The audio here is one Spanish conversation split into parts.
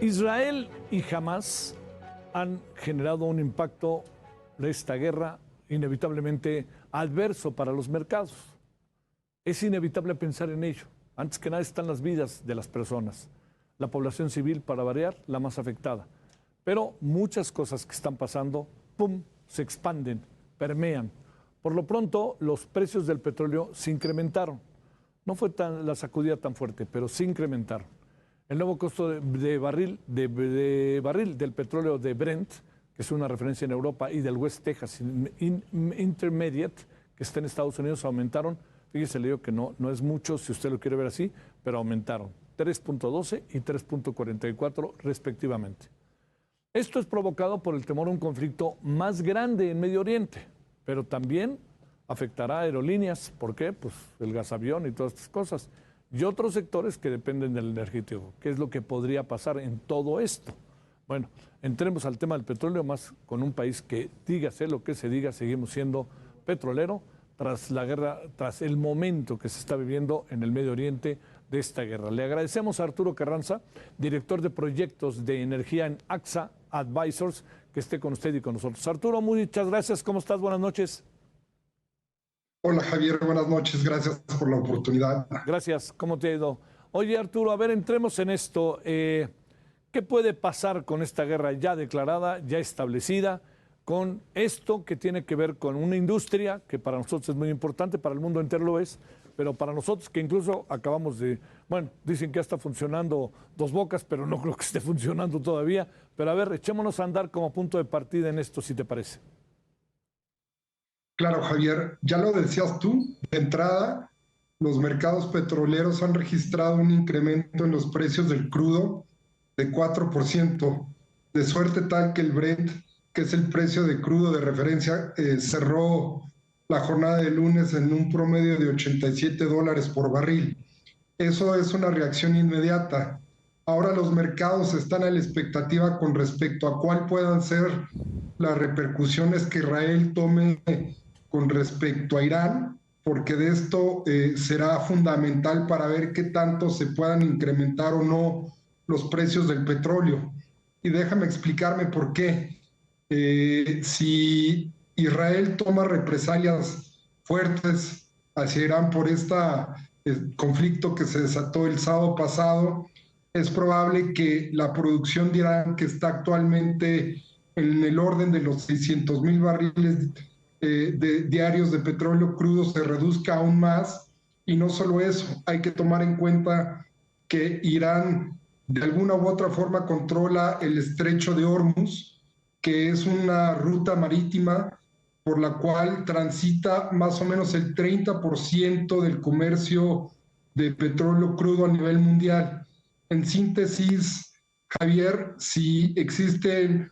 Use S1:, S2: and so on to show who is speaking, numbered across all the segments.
S1: Israel y Hamás han generado un impacto de esta guerra inevitablemente adverso para los mercados. Es inevitable pensar en ello. Antes que nada están las vidas de las personas. La población civil, para variar, la más afectada. Pero muchas cosas que están pasando, ¡pum!, se expanden, permean. Por lo pronto, los precios del petróleo se incrementaron. No fue la sacudida tan fuerte, pero se incrementaron. El nuevo costo de barril del petróleo de Brent, que es una referencia en Europa, y del West Texas Intermediate, que está en Estados Unidos, aumentaron. Fíjese, le digo que no es mucho, si usted lo quiere ver así, pero aumentaron 3.12 y 3.44 respectivamente. Esto es provocado por el temor a un conflicto más grande en Medio Oriente, pero también afectará a aerolíneas. ¿Por qué? Pues el gasavión y todas estas cosas. Y otros sectores que dependen del energético. ¿Qué es lo que podría pasar en todo esto? Bueno, entremos al tema del petróleo, más con un país que, dígase lo que se diga, seguimos siendo petrolero tras la guerra, tras el momento que se está viviendo en el Medio Oriente de esta guerra. Le agradecemos a Arturo Carranza, director de proyectos de energía en AXA Advisors, que esté con usted y con nosotros. Arturo, muchas gracias. ¿Cómo estás? Buenas noches.
S2: Hola Javier, buenas noches, gracias por la oportunidad.
S1: Gracias, ¿cómo te ha ido? Oye Arturo, a ver, entremos en esto. ¿Qué puede pasar con esta guerra ya declarada, ya establecida, con esto que tiene que ver con una industria que para nosotros es muy importante, para el mundo entero lo es, pero para nosotros que incluso acabamos de, bueno, dicen que ya está funcionando Dos Bocas, pero no creo que esté funcionando todavía. Pero a ver, echémonos a andar como punto de partida en esto, si te parece.
S2: Claro, Javier, ya lo decías tú, de entrada, los mercados petroleros han registrado un incremento en los precios del crudo de 4%, de suerte tal que el Brent, que es el precio de crudo de referencia, cerró la jornada de lunes en un promedio de $87 por barril. Eso es una reacción inmediata. Ahora los mercados están a la expectativa con respecto a cuál puedan ser las repercusiones que Israel tome con respecto a Irán, porque de esto será fundamental para ver qué tanto se puedan incrementar o no los precios del petróleo. Y déjame explicarme por qué. Si Israel toma represalias fuertes hacia Irán por este conflicto que se desató el sábado pasado, es probable que la producción de Irán, que está actualmente en el orden de los 600,000 barriles diarios de petróleo crudo, se reduzca aún más. Y no solo eso, hay que tomar en cuenta que Irán de alguna u otra forma controla el estrecho de Hormuz, que es una ruta marítima por la cual transita más o menos el 30% del comercio de petróleo crudo a nivel mundial. En síntesis, Javier, si existe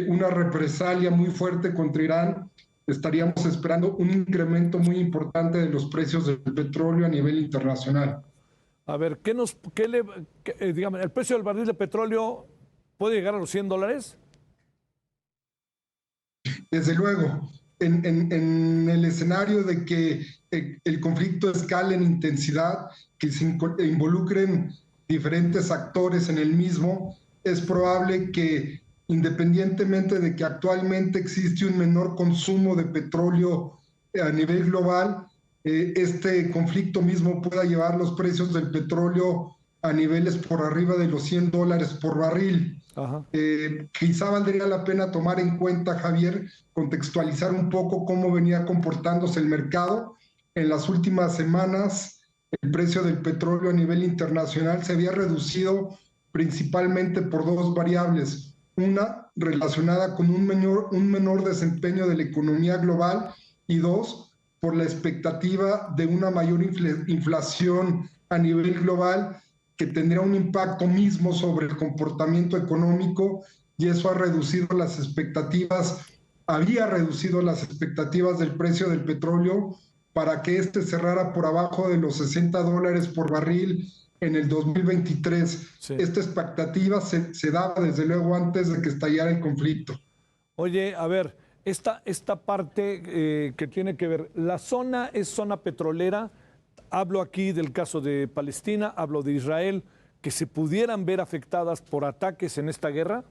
S2: una represalia muy fuerte contra Irán, estaríamos esperando un incremento muy importante de los precios del petróleo a nivel internacional.
S1: A ver, digamos, el precio del barril de petróleo puede llegar a los $100?
S2: Desde luego, en el escenario de que el conflicto escale en intensidad, que se involucren diferentes actores en el mismo, es probable que, independientemente de que actualmente existe un menor consumo de petróleo a nivel global, este conflicto mismo pueda llevar los precios del petróleo a niveles por arriba de los $100 por barril. Quizá valdría la pena tomar en cuenta, Javier, contextualizar un poco cómo venía comportándose el mercado. En las últimas semanas, el precio del petróleo a nivel internacional se había reducido principalmente por dos variables. Una, relacionada con un menor desempeño de la economía global, y dos, por la expectativa de una mayor inflación a nivel global, que tendría un impacto mismo sobre el comportamiento económico, y eso había reducido las expectativas del precio del petróleo para que este cerrara por abajo de los $60 por barril en el 2023. Sí. Esta expectativa se daba desde luego antes de que estallara el conflicto.
S1: Oye, a ver, esta parte que tiene que ver, la zona es zona petrolera. Hablo aquí del caso de Palestina, hablo de Israel. que se pudieran ver afectadas por ataques en esta guerra?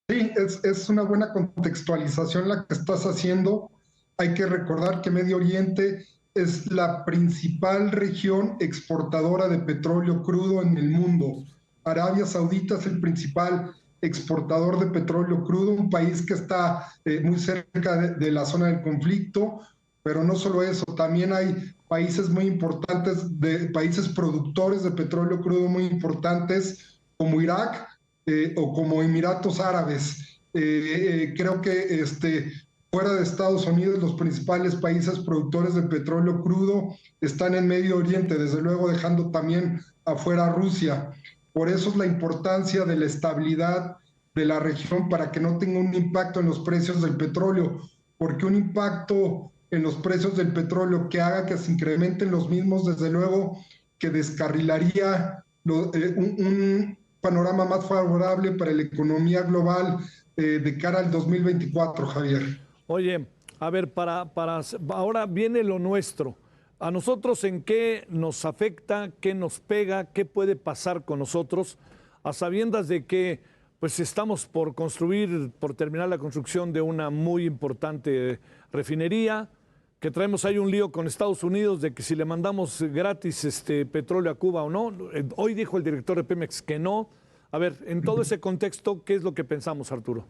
S2: Sí, es una buena contextualización la que estás haciendo. Hay que recordar que Medio Oriente es la principal región exportadora de petróleo crudo en el mundo. Arabia Saudita es el principal exportador de petróleo crudo, un país que está muy cerca de la zona del conflicto, pero no solo eso, también hay países muy importantes, países productores de petróleo crudo muy importantes, como Irak, o como Emiratos Árabes. Creo que fuera de Estados Unidos, los principales países productores de petróleo crudo están en Medio Oriente, desde luego dejando también afuera a Rusia. Por eso es la importancia de la estabilidad de la región para que no tenga un impacto en los precios del petróleo, porque un impacto en los precios del petróleo que haga que se incrementen los mismos, desde luego que descarrilaría un panorama más favorable para la economía global de cara al 2024, Javier.
S1: Oye, a ver, ahora viene lo nuestro. ¿A nosotros en qué nos afecta, qué nos pega, qué puede pasar con nosotros, a sabiendas de que pues estamos por terminar la construcción de una muy importante refinería, que traemos ahí un lío con Estados Unidos de que si le mandamos gratis petróleo a Cuba o no? Hoy dijo el director de Pemex que no. A ver, en todo ese contexto, ¿qué es lo que pensamos, Arturo?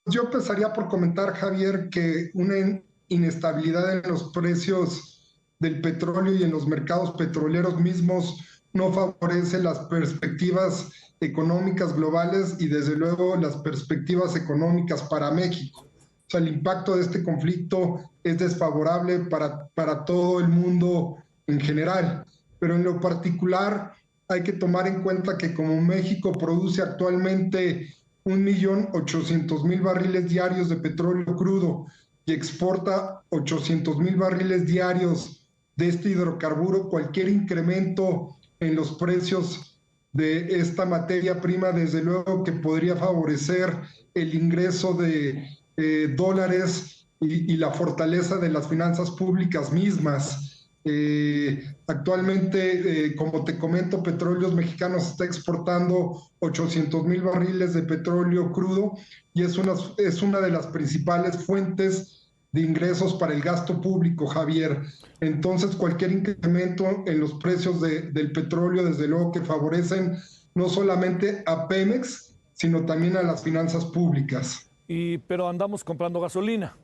S2: Yo empezaría por comentar, Javier, que una inestabilidad en los precios del petróleo y en los mercados petroleros mismos no favorece las perspectivas económicas globales y desde luego las perspectivas económicas para México. O sea, el impacto de este conflicto es desfavorable para todo el mundo en general, pero en lo particular hay que tomar en cuenta que como México produce actualmente 1.800.000 barriles diarios de petróleo crudo y exporta 800.000 barriles diarios de este hidrocarburo, cualquier incremento en los precios de esta materia prima, desde luego que podría favorecer el ingreso de dólares y la fortaleza de las finanzas públicas mismas. Actualmente, como te comento, Petróleos Mexicanos está exportando 800.000 barriles de petróleo crudo y es una de las principales fuentes de ingresos para el gasto público, Javier. Entonces, cualquier incremento en los precios del petróleo, desde luego que favorecen no solamente a Pemex, sino también a las finanzas públicas.
S1: Pero andamos comprando gasolina.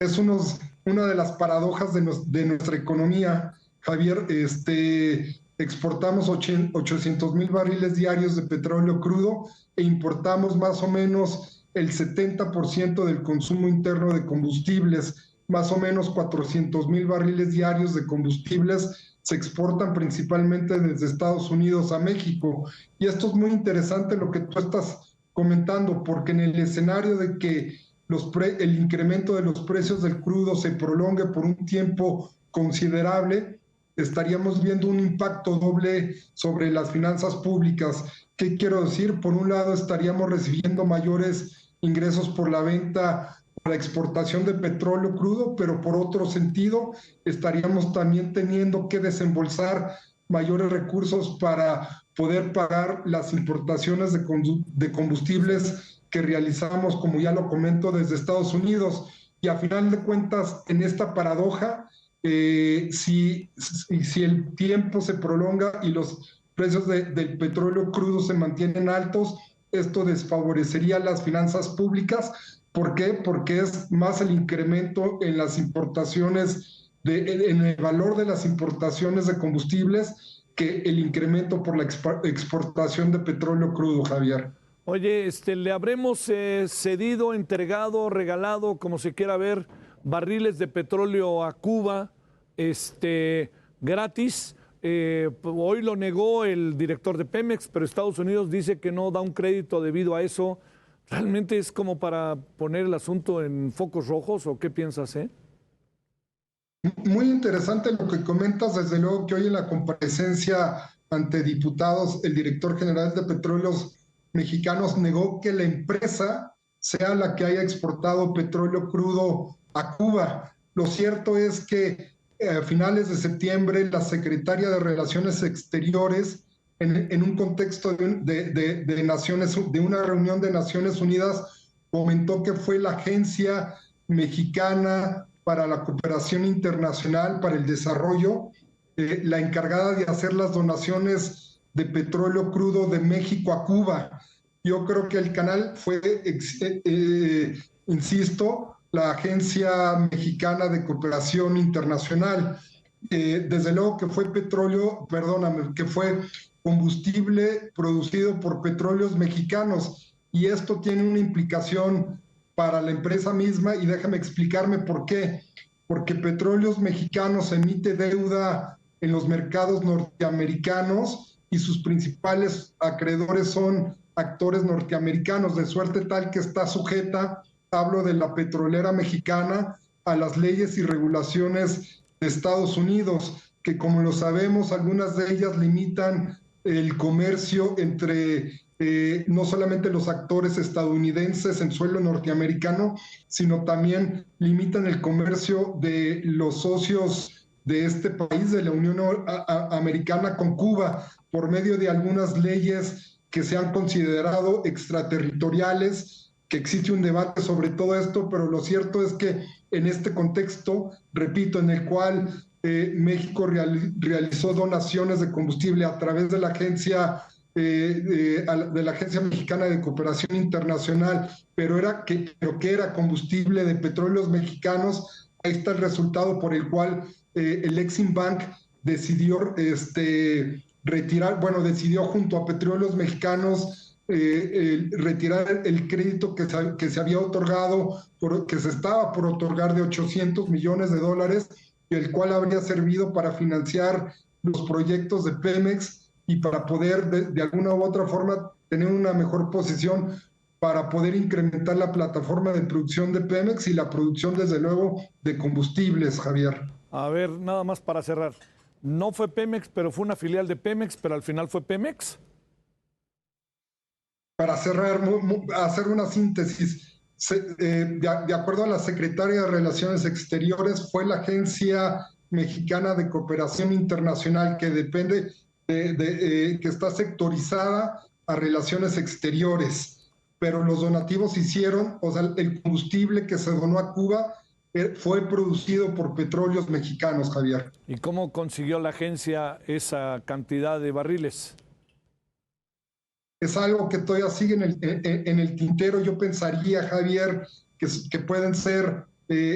S2: Es una de las paradojas de nuestra economía, Javier. Exportamos 800.000 barriles diarios de petróleo crudo e importamos más o menos el 70% del consumo interno de combustibles, más o menos 400.000 barriles diarios de combustibles se exportan principalmente desde Estados Unidos a México. Y esto es muy interesante lo que tú estás comentando, porque en el escenario de que el incremento de los precios del crudo se prolongue por un tiempo considerable, estaríamos viendo un impacto doble sobre las finanzas públicas. ¿Qué quiero decir? Por un lado, estaríamos recibiendo mayores ingresos por la venta, por la exportación de petróleo crudo, pero por otro sentido, estaríamos también teniendo que desembolsar mayores recursos para poder pagar las importaciones de combustibles que realizamos, como ya lo comento, desde Estados Unidos. Y a final de cuentas, en esta paradoja, si el tiempo se prolonga y los precios del petróleo crudo se mantienen altos, esto desfavorecería las finanzas públicas. ¿Por qué? Porque es más el incremento en las importaciones, en el valor de las importaciones de combustibles, que el incremento por la exportación de petróleo crudo, Javier.
S1: Oye, ¿le habremos cedido, entregado, regalado, como se quiera ver, barriles de petróleo a Cuba gratis? Hoy lo negó el director de Pemex, pero Estados Unidos dice que no da un crédito debido a eso. ¿Realmente es como para poner el asunto en focos rojos o qué piensas,
S2: Muy interesante lo que comentas. Desde luego que hoy en la comparecencia ante diputados, el director general de Petróleos Mexicanos negó que la empresa sea la que haya exportado petróleo crudo a Cuba. Lo cierto es que a finales de septiembre, la secretaria de Relaciones Exteriores, en un contexto de una reunión de Naciones Unidas, comentó que fue la Agencia Mexicana para la Cooperación Internacional para el Desarrollo, la encargada de hacer las donaciones de petróleo crudo de México a Cuba. Yo creo que el canal fue, insisto, la Agencia Mexicana de Cooperación Internacional. Desde luego que fue petróleo, perdóname, que fue combustible producido por petróleos mexicanos, y esto tiene una implicación para la empresa misma, y déjame explicarme por qué. Porque Petróleos Mexicanos emite deuda en los mercados norteamericanos y sus principales acreedores son actores norteamericanos, de suerte tal que está sujeta, hablo de la petrolera mexicana, a las leyes y regulaciones de Estados Unidos, que como lo sabemos, algunas de ellas limitan el comercio entre no solamente los actores estadounidenses en suelo norteamericano, sino también limitan el comercio de los socios de este país, de la Unión Americana, con Cuba, por medio de algunas leyes que se han considerado extraterritoriales, que existe un debate sobre todo esto, pero lo cierto es que en este contexto, repito, en el cual México realizó donaciones de combustible a través de la Agencia Mexicana de Cooperación Internacional, pero que era combustible de petróleos mexicanos. Ahí está el resultado por el cual el Exim Bank decidió decidió junto a Petróleos Mexicanos retirar el crédito que se había otorgado, que se estaba por otorgar, de $800 millones, el cual habría servido para financiar los proyectos de Pemex y para poder de alguna u otra forma tener una mejor posición para poder incrementar la plataforma de producción de Pemex y la producción, desde luego, de combustibles, Javier.
S1: A ver, nada más para cerrar. No fue Pemex, pero fue una filial de Pemex, pero al final fue Pemex.
S2: Para cerrar, hacer una síntesis, de acuerdo a la secretaria de Relaciones Exteriores, fue la Agencia Mexicana de Cooperación Internacional, que depende que está sectorizada a Relaciones Exteriores, pero los donativos hicieron, o sea, el combustible que se donó a Cuba fue producido por Petróleos Mexicanos, Javier.
S1: ¿Y cómo consiguió la agencia esa cantidad de barriles?
S2: Es algo que todavía sigue en el tintero. Yo pensaría, Javier, que pueden ser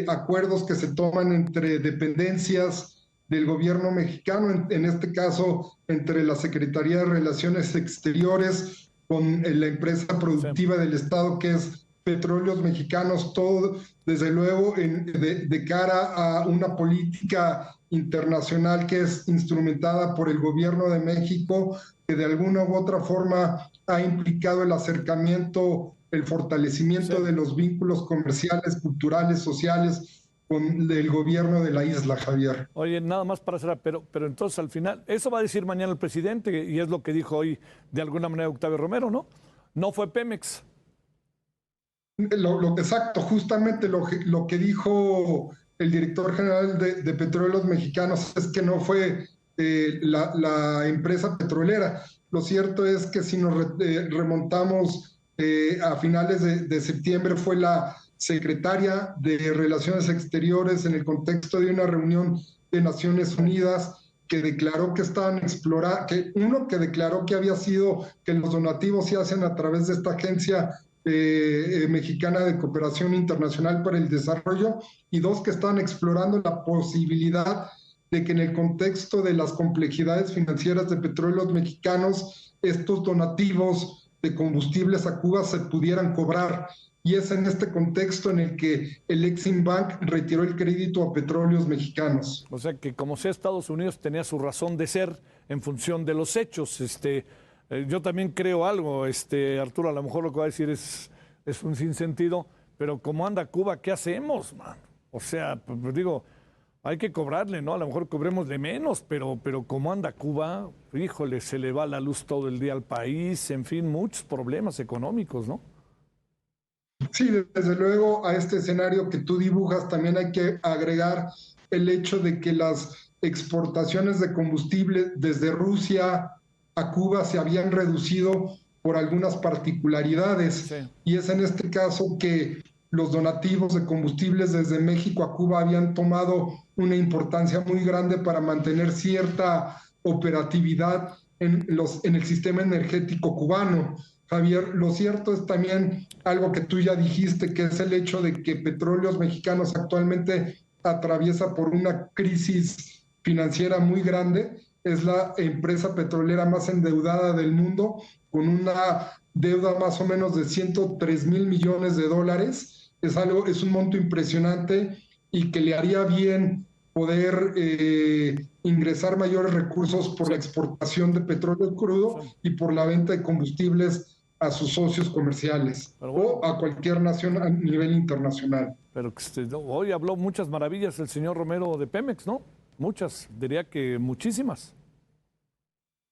S2: acuerdos que se toman entre dependencias del gobierno mexicano, en este caso entre la Secretaría de Relaciones Exteriores con la empresa productiva del Estado, que es Petróleos Mexicanos, todo desde luego de cara a una política internacional que es instrumentada por el gobierno de México, que de alguna u otra forma ha implicado el acercamiento, el fortalecimiento de los vínculos comerciales, culturales, sociales con el gobierno de la isla, Javier.
S1: Oye, nada más para cerrar, pero entonces al final, eso va a decir mañana el presidente, y es lo que dijo hoy de alguna manera Octavio Romero, ¿no? No fue Pemex.
S2: Exacto, justamente lo que dijo el director general de Petróleos Mexicanos es que no fue la empresa petrolera. Lo cierto es que si nos remontamos a finales de septiembre, fue la secretaria de Relaciones Exteriores, en el contexto de una reunión de Naciones Unidas, que declaró que estaban explorando, que declaró que había sido, que los donativos se hacen a través de esta Agencia Mexicana de Cooperación Internacional para el Desarrollo, y dos, que estaban explorando la posibilidad de que en el contexto de las complejidades financieras de Petróleos Mexicanos, estos donativos de combustibles a Cuba se pudieran cobrar. Y es en este contexto en el que el Exim Bank retiró el crédito a Petróleos Mexicanos.
S1: O sea que, como sea, Estados Unidos tenía su razón de ser en función de los hechos. Yo también creo algo, Arturo, a lo mejor lo que va a decir es un sinsentido, pero como anda Cuba, ¿qué hacemos, man? O sea, pues digo, hay que cobrarle, ¿no? A lo mejor cobremos de menos, pero como anda Cuba, híjole, se le va la luz todo el día al país, en fin, muchos problemas económicos, ¿no?
S2: Sí, desde luego a este escenario que tú dibujas también hay que agregar el hecho de que las exportaciones de combustible desde Rusia a Cuba se habían reducido por algunas particularidades.
S1: Sí.
S2: Y es en este caso que los donativos de combustibles desde México a Cuba habían tomado una importancia muy grande para mantener cierta operatividad en el sistema energético cubano. Javier, lo cierto es también algo que tú ya dijiste, que es el hecho de que Petróleos Mexicanos actualmente atraviesa por una crisis financiera muy grande. Es la empresa petrolera más endeudada del mundo, con una deuda más o menos de 103 mil millones de dólares. Es un monto impresionante y que le haría bien poder ingresar mayores recursos por la exportación de petróleo crudo y por la venta de combustibles a sus socios comerciales o a cualquier nación a nivel internacional.
S1: Pero hoy habló muchas maravillas el señor Romero de Pemex, ¿no? Muchas, diría que muchísimas.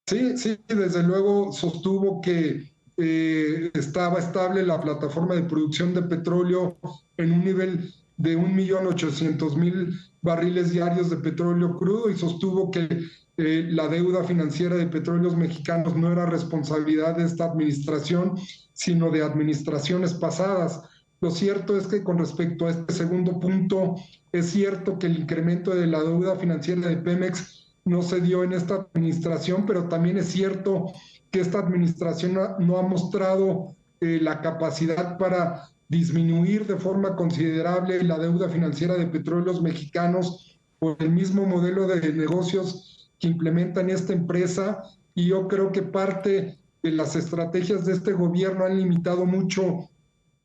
S2: Sí, sí, desde luego sostuvo que estaba estable la plataforma de producción de petróleo en un nivel de 1.800.000 barriles diarios de petróleo crudo y sostuvo que la deuda financiera de Petróleos Mexicanos no era responsabilidad de esta administración, sino de administraciones pasadas. Lo cierto es que con respecto a este segundo punto, es cierto que el incremento de la deuda financiera de Pemex no se dio en esta administración, pero también es cierto que esta administración no ha mostrado la capacidad para disminuir de forma considerable la deuda financiera de Petróleos Mexicanos por el mismo modelo de negocios que implementan esta empresa, y yo creo que parte de las estrategias de este gobierno han limitado mucho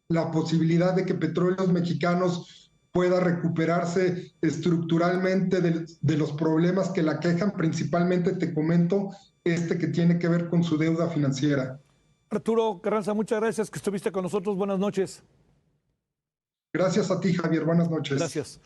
S2: la posibilidad de que Petróleos Mexicanos pueda recuperarse estructuralmente de los problemas que la quejan, principalmente te comento que tiene que ver con su deuda financiera.
S1: Arturo Carranza, muchas gracias que estuviste con nosotros. Buenas noches.
S2: Gracias a ti, Javier. Buenas noches.
S1: Gracias.